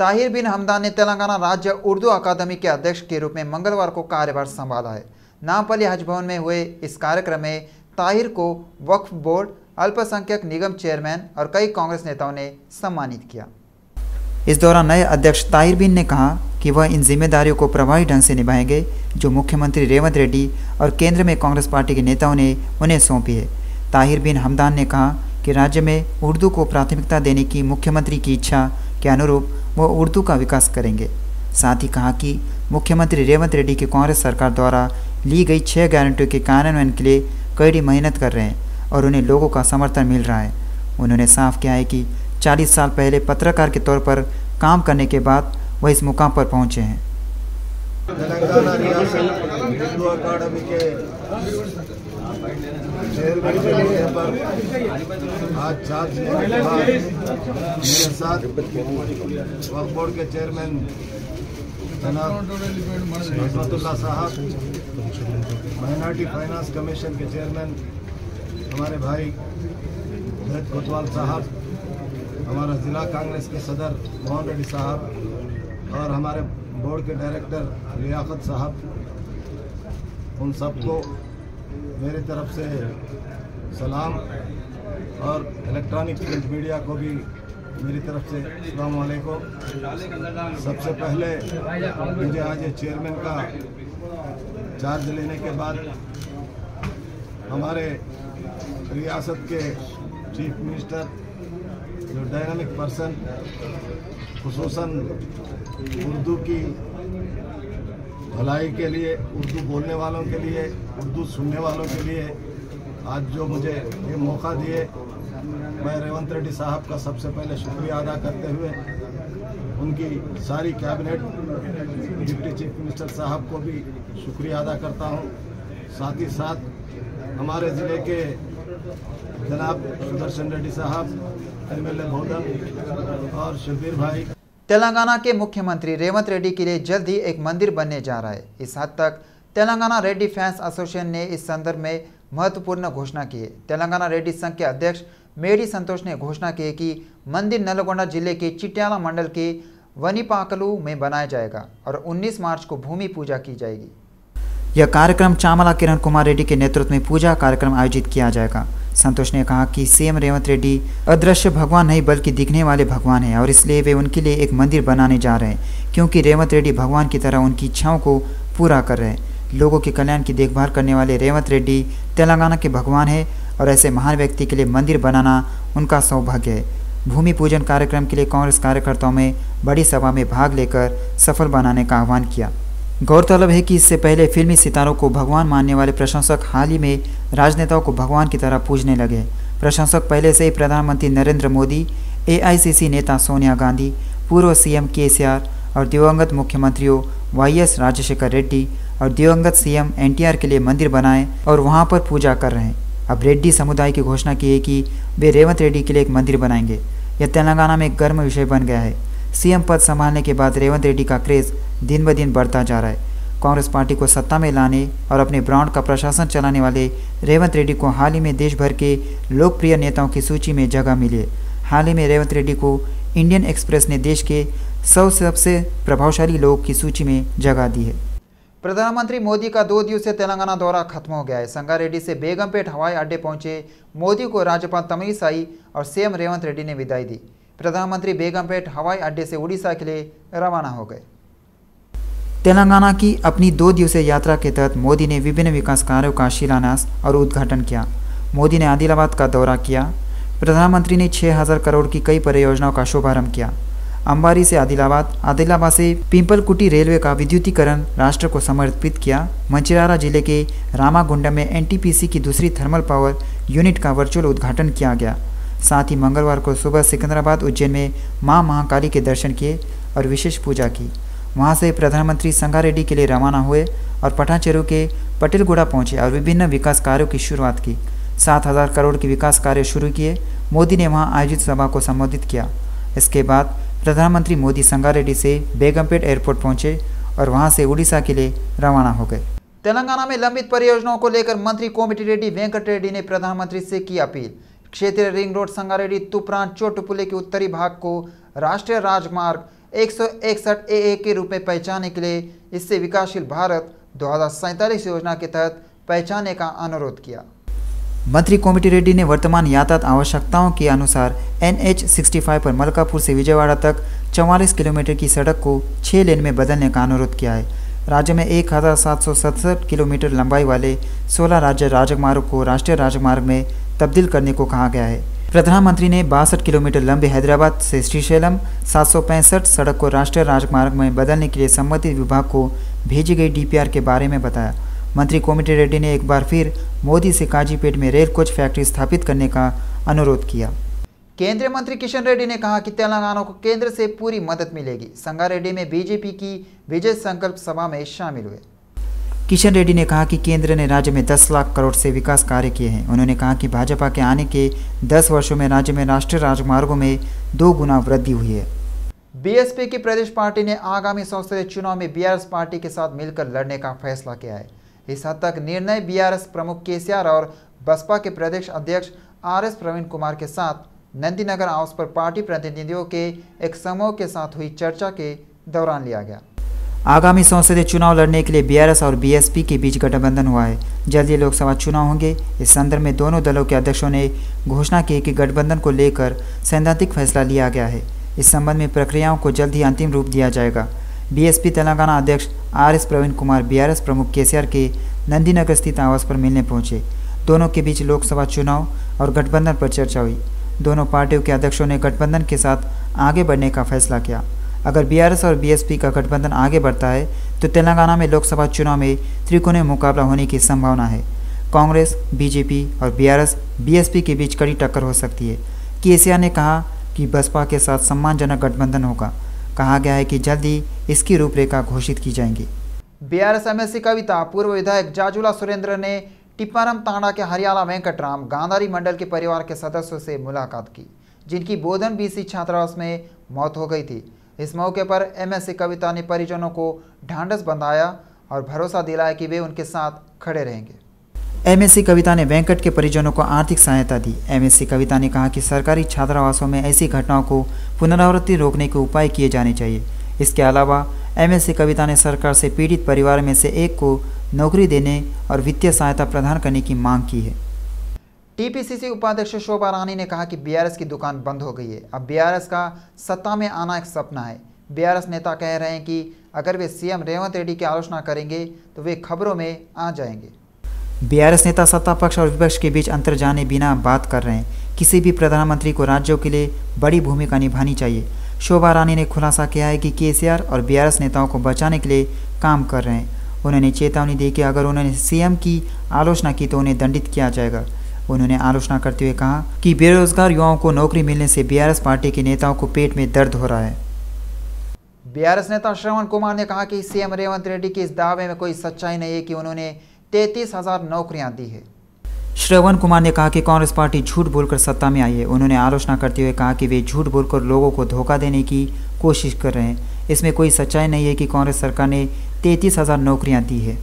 ताहिर बिन हमदान ने तेलंगाना राज्य उर्दू अकादमी के अध्यक्ष के रूप में मंगलवार को कार्यभार संभाला है। नामपल्ली हज भवन में हुए इस कार्यक्रम में ताहिर को वक्फ बोर्ड, अल्पसंख्यक निगम चेयरमैन और कई कांग्रेस नेताओं ने सम्मानित किया। इस दौरान नए अध्यक्ष ताहिर बिन ने कहा कि वह इन जिम्मेदारियों को प्रभावी ढंग से निभाएंगे जो मुख्यमंत्री रेवंत रेड्डी और केंद्र में कांग्रेस पार्टी के नेताओं ने उन्हें सौंपी है। ताहिर बिन हमदान ने कहा कि राज्य में उर्दू को प्राथमिकता देने की मुख्यमंत्री की इच्छा के अनुरूप वो उर्दू का विकास करेंगे। साथ ही कहा कि मुख्यमंत्री रेवंत रेड्डी की कांग्रेस सरकार द्वारा ली गई 6 गारंटियों के कार्यान्वयन के लिए कड़ी मेहनत कर रहे हैं और उन्हें लोगों का समर्थन मिल रहा है। उन्होंने साफ किया है कि 40 साल पहले पत्रकार के तौर पर काम करने के बाद वह इस मुकाम पर पहुंचे हैं। तेलंगाना रियासत उर्दू अकादमी के चेयरमैन के लिए पर आज चार्ज लेने के बाद मेरे साथ वक्फ बोर्ड के चेयरमैन जनाब रहमतुल्लाह साहब, माइनॉरिटी फाइनेंस कमीशन के चेयरमैन हमारे भाई जैद कोतवाल साहब, हमारा जिला कांग्रेस के सदर मोहन रेड्डी साहब और हमारे बोर्ड के डायरेक्टर लियाकत साहब, उन सबको मेरी तरफ से सलाम और इलेक्ट्रॉनिक प्रिंट मीडिया को भी मेरी तरफ से अस्सलाम वालेकुम। सबसे पहले मुझे आज ये चेयरमैन का चार्ज लेने के बाद हमारे रियासत के चीफ मिनिस्टर जो डायनामिक पर्सन, खुसूसन उर्दू की भलाई के लिए, उर्दू बोलने वालों के लिए, उर्दू सुनने वालों के लिए आज जो मुझे ये मौका दिए, मैं रेवंत रेड्डी साहब का सबसे पहले शुक्रिया अदा करते हुए उनकी सारी कैबिनेट, डिप्टी चीफ मिनिस्टर साहब को भी शुक्रिया अदा करता हूँ। साथ ही साथ हमारे ज़िले के जनाब सुदर्शन रेड्डी साहब, एमएलए भोदन और शबीर भाई। तेलंगाना के मुख्यमंत्री रेवंत रेड्डी के लिए जल्द ही एक मंदिर बनने जा रहा है। इस हद तक तेलंगाना रेड्डी फैंस एसोसिएशन ने इस संदर्भ में महत्वपूर्ण घोषणा की है। तेलंगाना रेड्डी संघ के अध्यक्ष मेडी संतोष ने घोषणा की है कि मंदिर नलगोंडा जिले के चिट्याला मंडल के वनीपाकलू में बनाया जाएगा और 19 मार्च को भूमि पूजा की जाएगी। यह कार्यक्रम चामला किरण कुमार रेड्डी के नेतृत्व में पूजा कार्यक्रम आयोजित किया जाएगा। संतोष ने कहा कि सीएम रेवंत रेड्डी अदृश्य भगवान नहीं बल्कि दिखने वाले भगवान हैं और इसलिए वे उनके लिए एक मंदिर बनाने जा रहे हैं, क्योंकि रेवंत रेड्डी भगवान की तरह उनकी इच्छाओं को पूरा कर रहे हैं। लोगों के कल्याण की देखभाल करने वाले रेवंत रेड्डी तेलंगाना के भगवान है और ऐसे महान व्यक्ति के लिए मंदिर बनाना उनका सौभाग्य है। भूमि पूजन कार्यक्रम के लिए कांग्रेस कार्यकर्ताओं में बड़ी सभा में भाग लेकर सफल बनाने का आह्वान किया। गौरतलब है कि इससे पहले फिल्मी सितारों को भगवान मानने वाले प्रशंसक हाल ही में राजनेताओं को भगवान की तरह पूजने लगे। प्रशंसक पहले से ही प्रधानमंत्री नरेंद्र मोदी, एआईसीसी नेता सोनिया गांधी, पूर्व सीएम केसीआर और दिवंगत मुख्यमंत्रियों वाईएस राजशेखर रेड्डी और दिवंगत सीएम एनटीआर के लिए मंदिर बनाए और वहां पर पूजा कर रहे हैं। अब रेड्डी समुदाय की घोषणा की है कि वे रेवंत रेड्डी के लिए एक मंदिर बनाएंगे। यह तेलंगाना में एक गर्म विषय बन गया है। सीएम पद संभालने के बाद रेवंत रेड्डी का क्रेज दिन ब दिन बढ़ता जा रहा है। कांग्रेस पार्टी को सत्ता में लाने और अपने ब्रांड का प्रशासन चलाने वाले रेवंत रेड्डी को हाल ही में देश भर के लोकप्रिय नेताओं की सूची में जगह मिली है। हाल ही में रेवंत रेड्डी को इंडियन एक्सप्रेस ने देश के 100 सबसे प्रभावशाली लोगों की सूची में जगह दी है। प्रधानमंत्री मोदी का 2 दिवसीय तेलंगाना दौरा खत्म हो गया है। संगारेड्डी से बेगमपेट हवाई अड्डे पहुंचे मोदी को राज्यपाल तमिलिसाई और सीएम रेवंत रेड्डी ने विदाई दी। प्रधानमंत्री बेगमपेट हवाई अड्डे से उड़ीसा के लिए रवाना हो गए। तेलंगाना की अपनी 2 दिवसीय यात्रा के तहत मोदी ने विभिन्न विकास कार्यों का शिलान्यास और उद्घाटन किया। मोदी ने आदिलाबाद का दौरा किया। प्रधानमंत्री ने 6000 करोड़ की कई परियोजनाओं का शुभारंभ किया। अंबारी से आदिलाबाद, आदिलाबाद से पिंपलकुटी रेलवे का विद्युतीकरण राष्ट्र को समर्पित किया। मंचिरारा जिले के रामागुंडम में एनटीपीसी की दूसरी थर्मल पावर यूनिट का वर्चुअल उद्घाटन किया गया। साथ ही मंगलवार को सुबह सिकंदराबाद, उज्जैन में मां महाकाली के दर्शन किए और विशेष पूजा की। वहां से प्रधानमंत्री संगारेड्डी के लिए रवाना हुए और पटानचेरू के पटेलगुड़ा पहुंचे और विभिन्न विकास कार्यों की शुरुआत की। 7000 करोड़ के विकास कार्य शुरू किए। मोदी ने वहां आयोजित सभा को संबोधित किया। इसके बाद प्रधानमंत्री मोदी संगारेड्डी से बेगमपेट एयरपोर्ट पहुंचे और वहां से उड़ीसा के लिए रवाना हो गए। तेलंगाना में लंबित परियोजनाओं को लेकर मंत्री कोमटिरेड्डी वेंकट रेड्डी ने प्रधानमंत्री से की अपील। क्षेत्रीय रिंग रोड संगारेड्डी तुप्रान चोटुपुले के उत्तरी भाग को राष्ट्रीय राजमार्ग 161 AA के रूप में पहचानने के लिए इससे विकासशील भारत 2047 योजना के तहत पहचानने का अनुरोध किया। मंत्री कोमटी रेड्डी ने वर्तमान यातायात आवश्यकताओं के अनुसार NH 65 पर मलकापुर से विजयवाड़ा तक 44 किलोमीटर की सड़क को 6 लेन में बदलने का अनुरोध किया है। राज्य में 1767 किलोमीटर लंबाई वाले 16 राज्य राजमार्ग को राष्ट्रीय राजमार्ग में तब्दील करने को कहा गया है। प्रधानमंत्री ने 62 किलोमीटर लंबे हैदराबाद से श्रीशैलम 765 सड़क को राष्ट्रीय राजमार्ग में बदलने के लिए संबंधित विभाग को भेजी गई DPR के बारे में बताया। मंत्री कोमटी रेड्डी ने एक बार फिर मोदी से काजीपेट में रेल कोच फैक्ट्री स्थापित करने का अनुरोध किया। केंद्रीय मंत्री किशन रेड्डी ने कहा कि तेलंगाना को केंद्र से पूरी मदद मिलेगी। संगारेड्डी में बीजेपी की विजय संकल्प सभा में शामिल हुए। किशन रेड्डी ने कहा कि केंद्र ने राज्य में 10 लाख करोड़ से विकास कार्य किए हैं। उन्होंने कहा कि भाजपा के आने के 10 वर्षों में राज्य में राष्ट्रीय राजमार्गों में 2 गुना वृद्धि हुई है। BSP की प्रदेश पार्टी ने आगामी संसदीय चुनाव में BRS पार्टी के साथ मिलकर लड़ने का फैसला किया है। इस हद तक निर्णय BRS प्रमुख KCR और बसपा के प्रदेश अध्यक्ष RS प्रवीण कुमार के साथ नंदीनगर हाउस पर पार्टी प्रतिनिधियों के एक समूह के साथ हुई चर्चा के दौरान लिया गया। आगामी संसदीय चुनाव लड़ने के लिए BRS और BSP के बीच गठबंधन हुआ है। जल्द ही लोकसभा चुनाव होंगे। इस संदर्भ में दोनों दलों के अध्यक्षों ने घोषणा की कि गठबंधन को लेकर सैद्धांतिक फैसला लिया गया है। इस संबंध में प्रक्रियाओं को जल्द ही अंतिम रूप दिया जाएगा। BSP तेलंगाना अध्यक्ष RS प्रवीण कुमार BRS प्रमुख KCR के नंदीनगर स्थित आवास पर मिलने पहुंचे। दोनों के बीच लोकसभा चुनाव और गठबंधन पर चर्चा हुई। दोनों पार्टियों के अध्यक्षों ने गठबंधन के साथ आगे बढ़ने का फैसला किया। अगर BRS और BSP का गठबंधन आगे बढ़ता है तो तेलंगाना में लोकसभा चुनाव में त्रिकोणीय मुकाबला होने की संभावना है। कांग्रेस, BJP और BRS BSP के बीच कड़ी टक्कर हो सकती है। KCR ने कहा कि बसपा के साथ सम्मानजनक गठबंधन होगा। कहा गया है कि जल्द ही इसकी रूपरेखा घोषित की जाएंगी। BRS MLC कविता पूर्व विधायक जाजुला सुरेंद्र ने टिप्पारम तांडा के हरियाला वेंकटराम गांधारी मंडल के परिवार के सदस्यों से मुलाकात की, जिनकी बोधन BC छात्रावास में मौत हो गई थी। इस मौके पर MLC कविता ने परिजनों को ढांढस बंधाया और भरोसा दिलाया कि वे उनके साथ खड़े रहेंगे। MLC कविता ने वेंकट के परिजनों को आर्थिक सहायता दी। MLC कविता ने कहा कि सरकारी छात्रावासों में ऐसी घटनाओं को पुनरावृत्ति रोकने के उपाय किए जाने चाहिए। इसके अलावा MLC कविता ने सरकार से पीड़ित परिवार में से एक को नौकरी देने और वित्तीय सहायता प्रदान करने की मांग की है। TPCC उपाध्यक्ष शोभा रानी ने कहा कि BRS की दुकान बंद हो गई है। अब BRS का सत्ता में आना एक सपना है। BRS नेता कह रहे हैं कि अगर वे CM रेवंत रेड्डी की आलोचना करेंगे तो वे खबरों में आ जाएंगे। BRS नेता सत्ता पक्ष और विपक्ष के बीच अंतर जाने बिना बात कर रहे हैं। किसी भी प्रधानमंत्री को राज्यों के लिए बड़ी भूमिका निभानी चाहिए। शोभा रानी ने खुलासा किया है कि KCR और BRS नेताओं को बचाने के लिए काम कर रहे हैं। उन्होंने चेतावनी दी कि अगर उन्होंने CM की आलोचना की तो उन्हें दंडित किया जाएगा। उन्होंने आलोचना करते हुए कहा कि बेरोजगार युवाओं को नौकरी मिलने से BRS पार्टी के नेताओं को पेट में दर्द हो रहा है। BRS नेता श्रवण कुमार ने कहा कि CM रेवंत रेड्डी के इस दावे में कोई सच्चाई नहीं है कि उन्होंने 33,000 नौकरियां दी है। श्रवण कुमार ने कहा कि कांग्रेस पार्टी झूठ बोलकर सत्ता में आई है। उन्होंने आलोचना करते हुए कहा कि वे झूठ बोलकर लोगों को धोखा देने की कोशिश कर रहे हैं। इसमें कोई सच्चाई नहीं है कि कांग्रेस सरकार ने 33,000 नौकरियां दी है।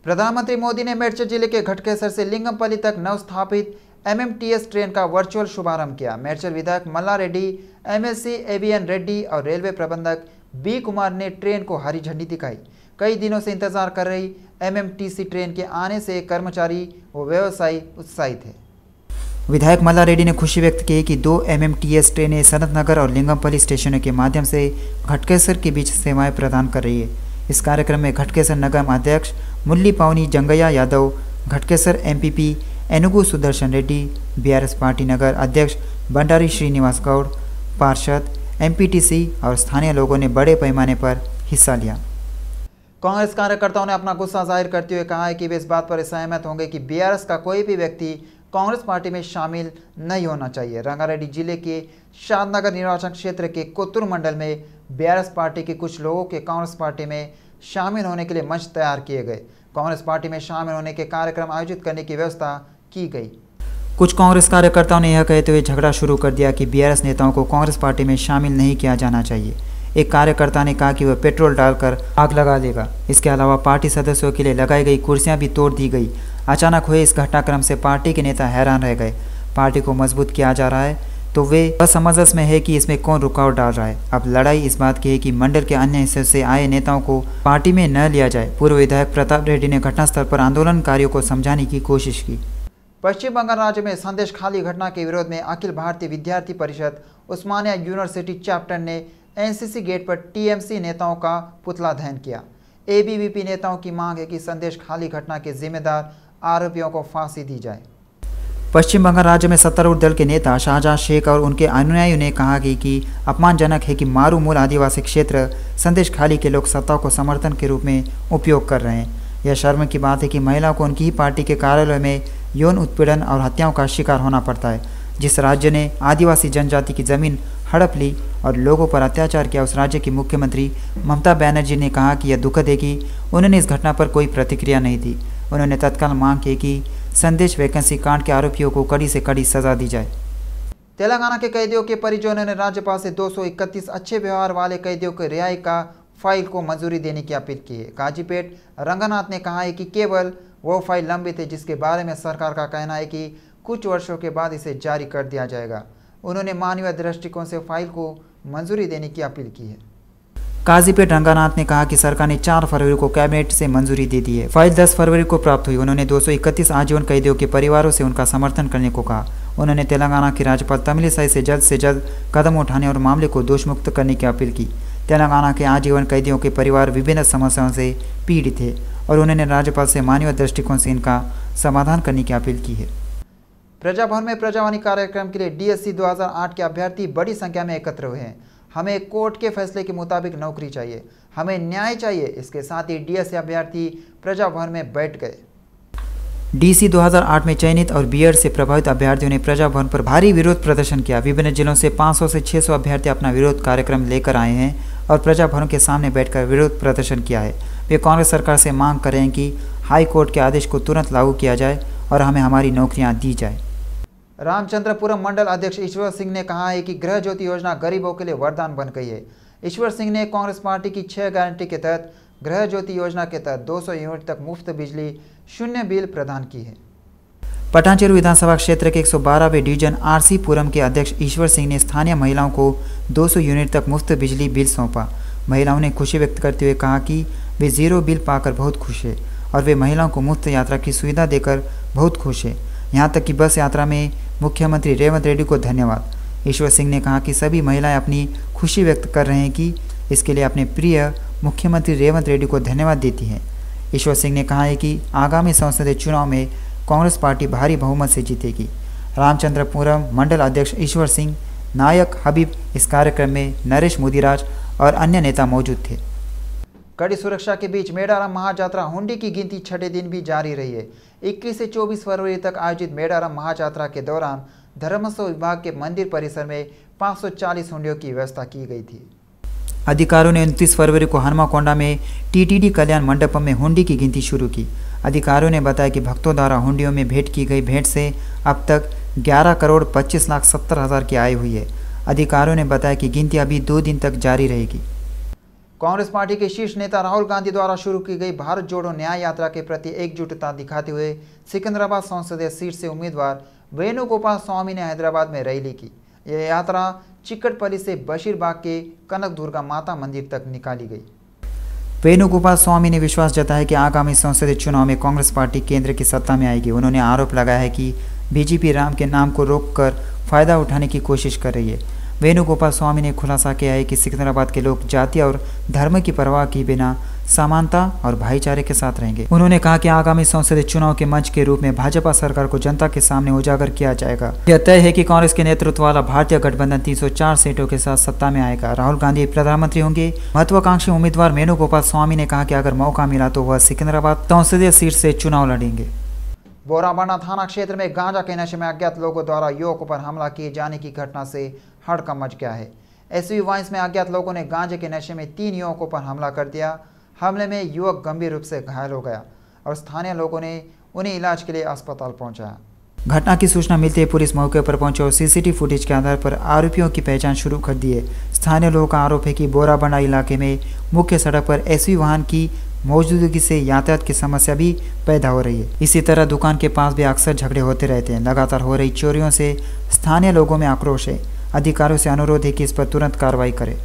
प्रधानमंत्री मोदी ने मेडचल जिले के घटकेसर से लिंगमपल्ली तक नवस्थापित MMTS ट्रेन का वर्चुअल शुभारंभ किया। मेडचल विधायक मल्ला रेड्डी, MLC AVN रेड्डी और रेलवे प्रबंधक B कुमार ने ट्रेन को हरी झंडी दिखाई। कई दिनों से इंतजार कर रही MMTC ट्रेन के आने से कर्मचारी व व्यवसायी उत्साहित है। विधायक मल्ला रेड्डी ने खुशी व्यक्त की कि 2 MMTS ट्रेनें सनत नगर और लिंगमपल्ली स्टेशनों के माध्यम से घटकेसर के बीच सेवाएं प्रदान कर रही है। इस कार्यक्रम में घटकेसर नगर अध्यक्ष Murali Pavani Jangaiah Yadav, Ghatkesar MPP Enugu Sudarshan Reddy, BRS party नगर अध्यक्ष भंडारी श्रीनिवास गौड़, पार्षद, MPTC और स्थानीय लोगों ने बड़े पैमाने पर हिस्सा लिया। कांग्रेस कार्यकर्ताओं ने अपना गुस्सा जाहिर करते हुए कहा है कि वे इस बात पर सहमत होंगे कि BRS का कोई भी व्यक्ति कांग्रेस पार्टी में शामिल नहीं होना चाहिए। रंगारेड्डी जिले के शादनगर निर्वाचन क्षेत्र के कोत्तूर मंडल में BRS पार्टी के कुछ लोगों के कांग्रेस पार्टी में शामिल होने के लिए मंच तैयार किए गए। कांग्रेस पार्टी में शामिल होने के कार्यक्रम आयोजित करने की व्यवस्था की गई। कुछ कांग्रेस कार्यकर्ताओं ने यह कहते हुए झगड़ा शुरू कर दिया कि BRS नेताओं को कांग्रेस पार्टी में शामिल नहीं किया जाना चाहिए। एक कार्यकर्ता ने कहा कि वह पेट्रोल डालकर आग लगा देगा। इसके अलावा पार्टी सदस्यों के लिए लगाई गई कुर्सियां भी तोड़ दी गई। अचानक हुए इस घटनाक्रम से पार्टी के नेता हैरान रह गए। पार्टी को मजबूत किया जा रहा है। तो वे असमंजस में है कि इसमें कौन रुकावट डाल रहा है। अब लड़ाई इस बात की है कि मंडल के अन्य हिस्सों से आए नेताओं को पार्टी में न लिया जाए। पूर्व विधायक प्रताप रेड्डी ने घटनास्थल पर आंदोलनकारियों को समझाने की कोशिश की। पश्चिम बंगाल राज्य में संदेश खाली घटना के विरोध में अखिल भारतीय विद्यार्थी परिषद उस्मानिया यूनिवर्सिटी चैप्टर ने एनसीसी गेट पर टीएमसी नेताओं का पुतला दहन किया। एबीवीपी नेताओं की मांग है कि संदेश खाली घटना के जिम्मेदार आरोपियों को फांसी दी जाए। पश्चिम बंगाल राज्य में सत्तारूढ़ दल के नेता शाहजहां शेख और उनके अनुयायियों ने कहा कि अपमानजनक है कि मारूमूल आदिवासी क्षेत्र संदेश खाली के लोग सत्ता को समर्थन के रूप में उपयोग कर रहे हैं। यह शर्म की बात है कि महिलाओं को उनकी ही पार्टी के कार्यालय में यौन उत्पीड़न और हत्याओं का शिकार होना पड़ता है। जिस राज्य ने आदिवासी जनजाति की जमीन हड़प ली और लोगों पर अत्याचार किया, उस राज्य की मुख्यमंत्री ममता बनर्जी ने कहा कि यह दुखद है कि उन्होंने इस घटना पर कोई प्रतिक्रिया नहीं दी। उन्होंने तत्काल मांग की कि संदेश वैकेंसी कांड के आरोपियों को कड़ी से कड़ी सजा दी जाए। तेलंगाना के कैदियों के परिजनों ने राज्यपाल से 231 अच्छे व्यवहार वाले कैदियों के रिहाई का फाइल को मंजूरी देने की अपील की है। काजीपेट रंगनाथ ने कहा है कि केवल वो फाइल लंबित है जिसके बारे में सरकार का कहना है कि कुछ वर्षों के बाद इसे जारी कर दिया जाएगा। उन्होंने मानवीय दृष्टिकोण से फाइल को मंजूरी देने की अपील की है। काजीपेट रंगनाथ ने कहा कि सरकार ने 4 फरवरी को कैबिनेट से मंजूरी दे दी है। फाइल 10 फरवरी को प्राप्त हुई। उन्होंने 231 आजीवन कैदियों के परिवारों से उनका समर्थन करने को कहा। उन्होंने तेलंगाना के राज्यपाल तमिलिसाई से जल्द कदम उठाने और मामले को दोषमुक्त करने की अपील की। तेलंगाना के आजीवन कैदियों के परिवार विभिन्न समस्याओं से पीड़ित थे और उन्होंने राज्यपाल से मानवीय दृष्टिकोण से इनका समाधान करने की अपील की है। प्रजाभवन में प्रजावाणी कार्यक्रम के लिए डीएससी 2008 के अभ्यर्थी बड़ी संख्या में एकत्र हुए हैं। हमें कोर्ट के फैसले के मुताबिक नौकरी चाहिए, हमें न्याय चाहिए। इसके साथ ही डीएससी अभ्यर्थी प्रजाभवन में बैठ गए। डीसी 2008 में चयनित और बीएड से प्रभावित अभ्यर्थियों ने प्रजाभवन पर भारी विरोध प्रदर्शन किया। विभिन्न जिलों से 500 से 600 अभ्यर्थी अपना विरोध कार्यक्रम लेकर आए हैं और प्रजाभवन के सामने बैठकर विरोध प्रदर्शन किया है। वे कांग्रेस सरकार से मांग कर रहे हैं कि हाई कोर्ट के आदेश को तुरंत लागू किया जाए और हमें हमारी नौकरियां दी जाए। रामचंद्रपुरम मंडल अध्यक्ष ईश्वर सिंह ने कहा है कि गृह ज्योति योजना गरीबों के लिए वरदान बन गई है। ईश्वर सिंह ने कांग्रेस पार्टी की 6 गारंटी के तहत गृह ज्योति योजना के तहत 200 यूनिट तक मुफ्त बिजली शून्य बिल प्रदान की है। पटानचेरू विधानसभा क्षेत्र के 112वें डिवीजन आरसी पुरम के अध्यक्ष ईश्वर सिंह ने स्थानीय महिलाओं को 200 यूनिट तक मुफ्त बिजली बिल सौंपा। महिलाओं ने खुशी व्यक्त करते हुए कहा कि वे जीरो बिल पाकर बहुत खुश है और वे महिलाओं को मुफ्त यात्रा की सुविधा देकर बहुत खुश है। यहाँ तक कि बस यात्रा में मुख्यमंत्री रेवंत रेड्डी को धन्यवाद। ईश्वर सिंह ने कहा कि सभी महिलाएं अपनी खुशी व्यक्त कर रहे हैं कि इसके लिए अपने प्रिय मुख्यमंत्री रेवंत रेड्डी को धन्यवाद देती हैं। ईश्वर सिंह ने कहा है कि आगामी संसदीय चुनाव में कांग्रेस पार्टी भारी बहुमत से जीतेगी। रामचंद्रपुरम मंडल अध्यक्ष ईश्वर सिंह, नायक हबीब इस कार्यक्रम में नरेश मुदिराज और अन्य नेता मौजूद थे। कड़ी सुरक्षा के बीच मेडारम महायात्रा हुंडी की गिनती 6ठे दिन भी जारी रही है। 21 से 24 फरवरी तक आयोजित मेडारम महायात्रा के दौरान धर्मस्व विभाग के मंदिर परिसर में 540 हुंडियों की व्यवस्था की गई थी। अधिकारियों ने 29 फरवरी को हनुमाकोंडा में टीटीडी कल्याण मंडपम में हुंडी की गिनती शुरू की। अधिकारियों ने बताया कि भक्तों द्वारा हुंडियों में भेंट की गई भेंट से अब तक 11,25,70,000 की आय हुई है। अधिकारियों ने बताया कि गिनती अभी 2 दिन तक जारी रहेगी। कांग्रेस पार्टी के शीर्ष नेता राहुल गांधी द्वारा शुरू की गई भारत जोड़ो न्याय यात्रा के प्रति एकजुटता दिखाते हुए सिकंदराबाद संसदीय सीट से उम्मीदवार वेणुगोपाल स्वामी ने हैदराबाद में रैली की। यह यात्रा चिक्कटपल्ली से बशीरबाग के कनक दुर्गा माता मंदिर तक निकाली गई। वेणुगोपाल स्वामी ने विश्वास जताया कि आगामी संसदीय चुनाव में कांग्रेस पार्टी केंद्र की सत्ता में आएगी। उन्होंने आरोप लगाया है कि बीजेपी राम के नाम को रोककर फायदा उठाने की कोशिश कर रही है। वेणुगोपाल स्वामी ने खुलासा किया है कि सिकंदराबाद के लोग जाति और धर्म की परवाह किए बिना समानता और भाईचारे के साथ रहेंगे। उन्होंने कहा कि आगामी संसदीय चुनाव के मंच के रूप में भाजपा सरकार को जनता के सामने उजागर किया जाएगा। यह तय है कि कांग्रेस के नेतृत्व वाला भारतीय गठबंधन 304 सीटों के साथ सत्ता में आएगा। राहुल गांधी प्रधानमंत्री होंगे। महत्वाकांक्षी उम्मीदवार वेणुगोपाल स्वामी ने कहा कि अगर मौका मिला तो वह सिकंदराबाद संसदीय सीट से चुनाव लड़ेंगे। बोराबांडा थाना क्षेत्र में गांजा के नशे में अज्ञात लोगों द्वारा युवकों पर हमला किए जाने की घटना से हड़कंप मच गया है। एसवी वाइंस में अज्ञात लोगों ने गांजे के नशे में 3 युवकों पर हमला कर दिया। हमले में युवक गंभीर रूप से घायल हो गया और स्थानीय लोगों ने उन्हें इलाज के लिए अस्पताल पहुंचाया। घटना की सूचना मिलते ही पुलिस मौके पर पहुंची और सीसीटीवी फुटेज के आधार पर आरोपियों की पहचान शुरू कर दी है। स्थानीय लोगों का आरोप है कि बोराबांडा इलाके में मुख्य सड़क पर एसवी वाहन की मौजूदगी से यातायात की समस्या भी पैदा हो रही है। इसी तरह दुकान के पास भी अक्सर झगड़े होते रहते हैं। लगातार हो रही चोरियों से स्थानीय लोगों में आक्रोश है। अधिकारियों से अनुरोध है कि इस पर तुरंत कार्रवाई करें।